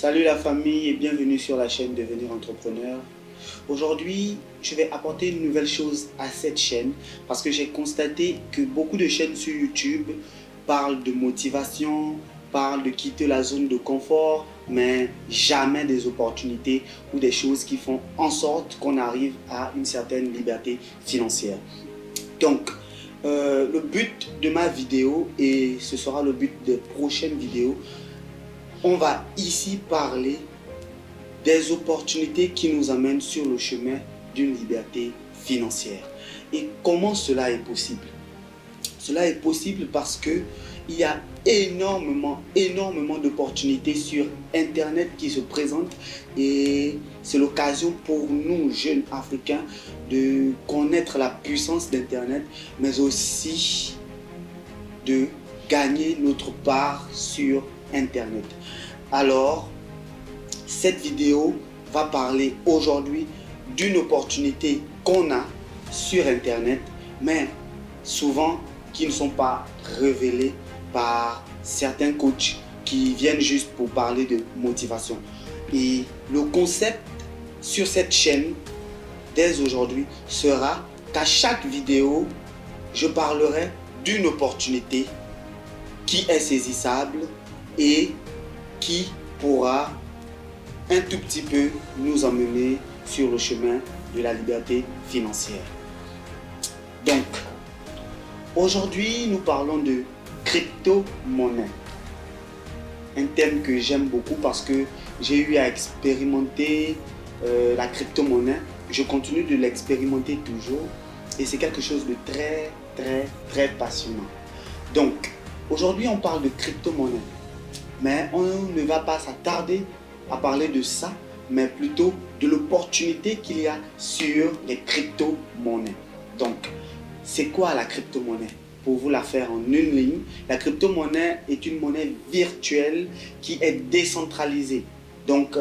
Salut la famille et bienvenue sur la chaîne Devenir Entrepreneur. Aujourd'hui, je vais apporter une nouvelle chose à cette chaîne parce que j'ai constaté que beaucoup de chaînes sur YouTube parlent de motivation, parlent de quitter la zone de confort, mais jamais des opportunités ou des choses qui font en sorte qu'on arrive à une certaine liberté financière. Donc, le but de ma vidéo, et ce sera le but des prochaines vidéos, on va ici parler des opportunités qui nous amènent sur le chemin d'une liberté financière. Et comment cela est possible? Cela est possible parce que il y a énormément d'opportunités sur Internet qui se présentent et c'est l'occasion pour nous, jeunes Africains, de connaître la puissance d'Internet, mais aussi de gagner notre part sur Internet. Alors, cette vidéo va parler aujourd'hui d'une opportunité qu'on a sur Internet, mais souvent qui ne sont pas révélées par certains coachs qui viennent juste pour parler de motivation. Et le concept sur cette chaîne dès aujourd'hui sera qu'à chaque vidéo, je parlerai d'une opportunité qui est saisissable et qui pourra un tout petit peu nous emmener sur le chemin de la liberté financière. Donc, aujourd'hui, nous parlons de crypto-monnaie. Un thème que j'aime beaucoup parce que j'ai eu à expérimenter la crypto-monnaie. Je continue de l'expérimenter toujours et c'est quelque chose de très passionnant. Donc, aujourd'hui, on parle de crypto-monnaie. Mais on ne va pas s'attarder à parler de ça, mais plutôt de l'opportunité qu'il y a sur les crypto-monnaies. Donc, c'est quoi la crypto-monnaie? Pour vous la faire en une ligne, la crypto-monnaie est une monnaie virtuelle qui est décentralisée. Donc,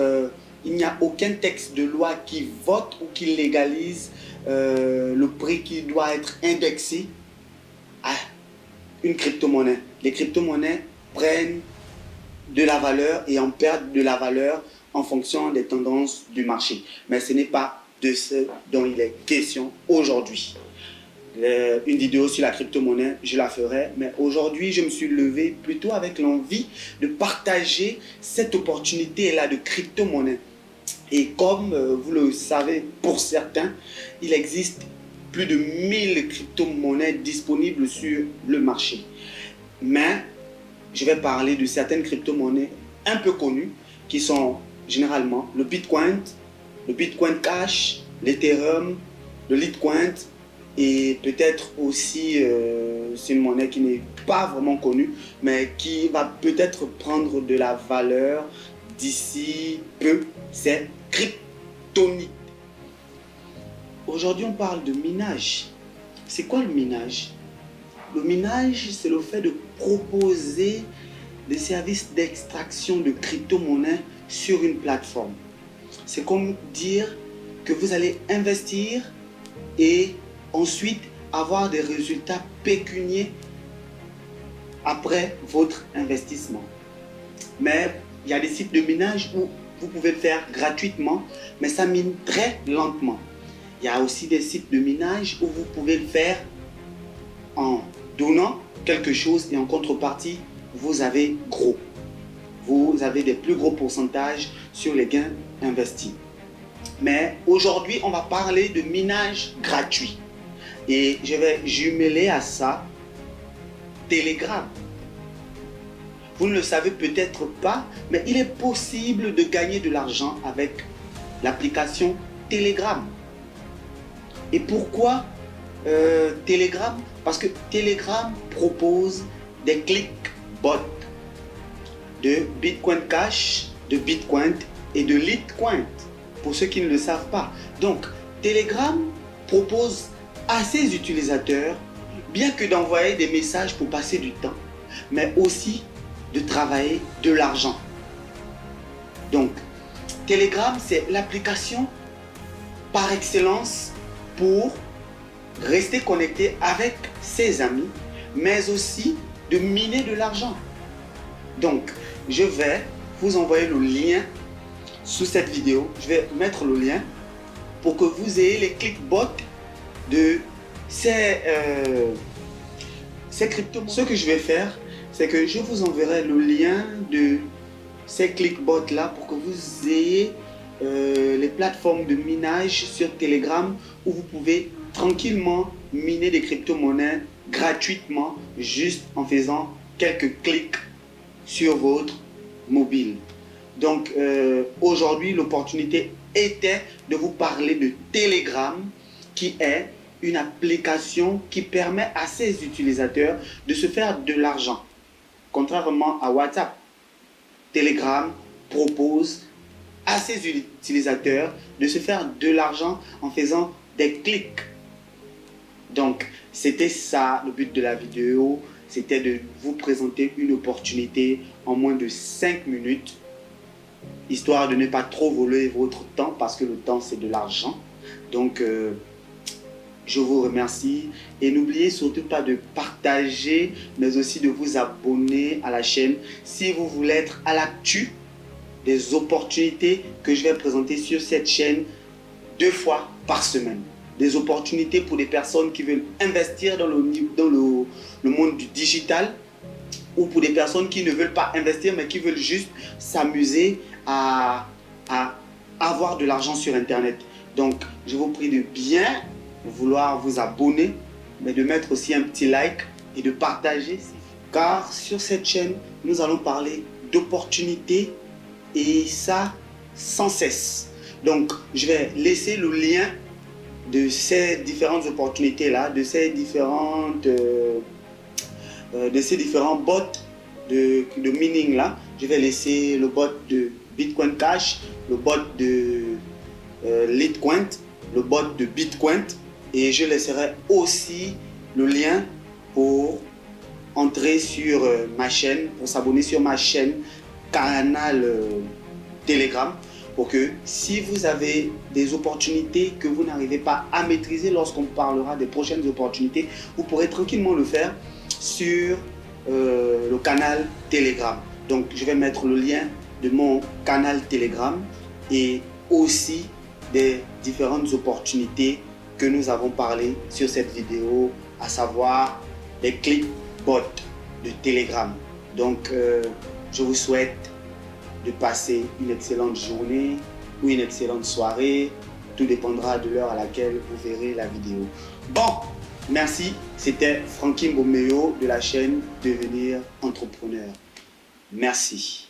il n'y a aucun texte de loi qui vote ou qui légalise le prix qui doit être indexé à une crypto-monnaie. Les crypto-monnaies prennent de la valeur et en perdent de la valeur en fonction des tendances du marché. Mais ce n'est pas de ce dont il est question aujourd'hui. Une vidéo sur la crypto-monnaie, je la ferai, mais aujourd'hui, je me suis levé plutôt avec l'envie de partager cette opportunité-là de crypto-monnaie. Et comme vous le savez, pour certains, il existe plus de 1000 crypto-monnaies disponibles sur le marché. Mais je vais parler de certaines crypto-monnaies un peu connues qui sont généralement le Bitcoin Cash, l'Ethereum, le Litecoin et peut-être aussi, c'est une monnaie qui n'est pas vraiment connue, mais qui va peut-être prendre de la valeur d'ici peu, c'est Kryptonite. Aujourd'hui, on parle de minage. C'est quoi le minage? Le minage, c'est le fait de proposer des services d'extraction de crypto-monnaies sur une plateforme. C'est comme dire que vous allez investir et ensuite avoir des résultats pécuniaires après votre investissement. Mais il y a des sites de minage où vous pouvez le faire gratuitement, mais ça mine très lentement. Il y a aussi des sites de minage où vous pouvez le faire en donnant quelque chose et en contrepartie, vous avez gros. Vous avez des plus gros pourcentages sur les gains investis. Mais aujourd'hui, on va parler de minage gratuit. Et je vais jumeler à ça Telegram. Vous ne le savez peut-être pas, mais il est possible de gagner de l'argent avec l'application Telegram. Et pourquoi Telegram? Parce que Telegram propose des clickbots de Bitcoin Cash, de Bitcoin et de Litecoin, pour ceux qui ne le savent pas. Donc, Telegram propose à ses utilisateurs, bien que d'envoyer des messages pour passer du temps, mais aussi de travailler de l'argent. Donc, Telegram, c'est l'application par excellence pour rester connecté avec ses amis, mais aussi de miner de l'argent. Donc, je vais vous envoyer le lien sous cette vidéo. Je vais mettre le lien pour que vous ayez les clickbots de ces crypto-monnaies. Ce que je vais faire, c'est que je vous enverrai le lien de ces clickbots là pour que vous ayez les plateformes de minage sur Telegram où vous pouvez tranquillement miner des crypto-monnaies gratuitement juste en faisant quelques clics sur votre mobile. Donc aujourd'hui, l'opportunité était de vous parler de Telegram, qui est une application qui permet à ses utilisateurs de se faire de l'argent. Contrairement à WhatsApp, Telegram propose à ses utilisateurs de se faire de l'argent en faisant des clics. Donc, c'était ça le but de la vidéo, c'était de vous présenter une opportunité en moins de 5 minutes, histoire de ne pas trop voler votre temps, parce que le temps c'est de l'argent. Donc, je vous remercie et n'oubliez surtout pas de partager, mais aussi de vous abonner à la chaîne si vous voulez être à l'actu des opportunités que je vais présenter sur cette chaîne 2 fois par semaine. Des opportunités pour des personnes qui veulent investir dans le monde du digital, ou pour des personnes qui ne veulent pas investir mais qui veulent juste s'amuser à avoir de l'argent sur Internet. Donc, je vous prie de bien vouloir vous abonner, mais de mettre aussi un petit like et de partager. Car sur cette chaîne, nous allons parler d'opportunités et ça sans cesse. Donc, je vais laisser le lien de ces différentes opportunités-là, de ces différents bots de mining-là. Je vais laisser le bot de Bitcoin Cash, le bot de Litecoin, le bot de Bitcoin, et je laisserai aussi le lien pour entrer sur ma chaîne, pour s'abonner sur ma chaîne canal Telegram, pour que si vous avez des opportunités que vous n'arrivez pas à maîtriser lorsqu'on parlera des prochaines opportunités, vous pourrez tranquillement le faire sur le canal Telegram. Donc je vais mettre le lien de mon canal Telegram et aussi des différentes opportunités que nous avons parlé sur cette vidéo, à savoir les clickbots de Telegram. Donc je vous souhaite de passer une excellente journée ou une excellente soirée. Tout dépendra de l'heure à laquelle vous verrez la vidéo. Bon, merci. C'était Franky Mbomeo de la chaîne Devenir Entrepreneur. Merci.